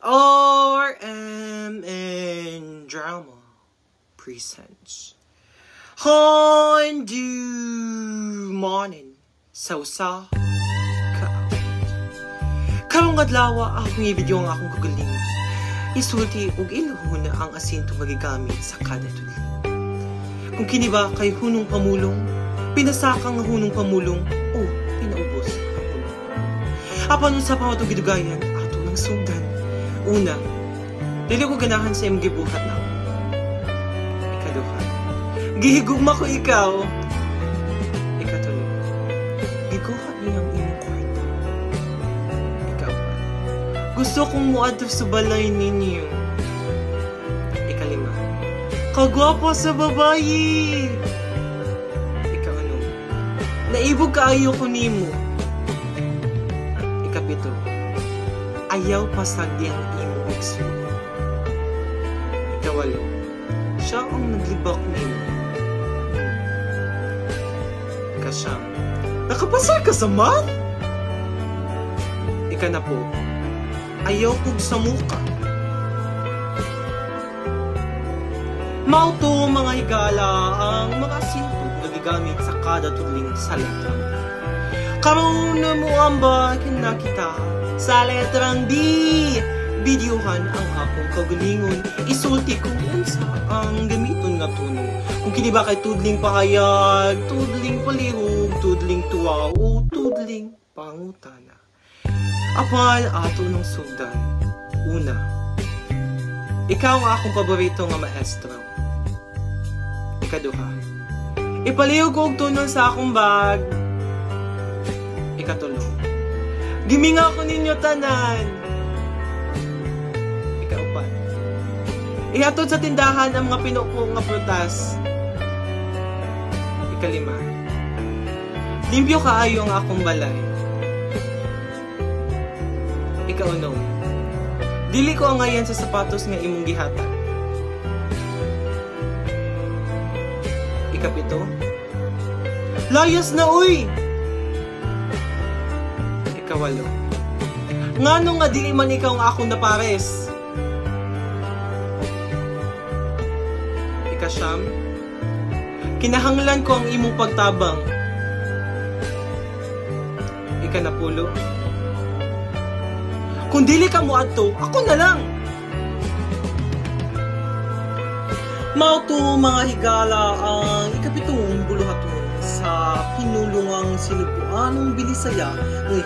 RMN Drama presents Hondu Morning sa usa ka karong adlaw akong ibidyo ang akong kagalingon. Isulti og iluhon ang asinto magigamit sa kada tudling. Kung kini ba kay hunong pamulong, pinasakang hunong pamulong o pinaubos ang hunong. Apan sa pamatong gidugayan ato ng sugdan. Una, dili ko ganahan sa imong gibuhat na ako. Ikaduha, gihigugma ko ikaw. Ikatulo, gikuha niyang imong kwarta. Ikaapat, gusto kong muadto sa balay ninyo. Ikalima, kagwapo sa babayi. Ikaanom, naibog kaayo ko nimo. Ikapito, ayaw pasagdi ang imong igsoon. Ikawalo, siya ang naglibak nimo. Ikasyam, nakapasar ka sa math? Ikanapo, ayaw kog sa muka. Mauto mga higala ang mga asinto nagigamit sa kada tudling sa letrang B. Karon na mo amba kinakita sa letrang B. Videohan ang akong kagalingon. Isulti kung unsa ang gamiton nga tono. Kung kini ba kay tudling pahayag, tudling palihog, tudling tuwa, o tudling pangutana. Apan ato ng sugdan. Una, ikaw ang akong paborito nga maestro. Ikaduha, ipalihog og tono sa akong bag. Ikatulo, giminga ko ninyo tanan. Ikaupat, ihatod sa tindahan ang mga pinuko nga prutas. Ikalima, limpyo kaayo ang akong balay. Ikaunom, dili ko angayan sa sapatos nga imong gihatag. Ikapito, layas na uy! Ikawalo, ngano nga dili man ikaw ang akong napares. Ikasyam, kinahanglan ko ang imong pagtabang. Ikanapulo, kung dili ka mo adto, ako na lang. Mauto mga higala ang ikapitong buluhaton sa pinulungang sinubuan ng Binisaya ng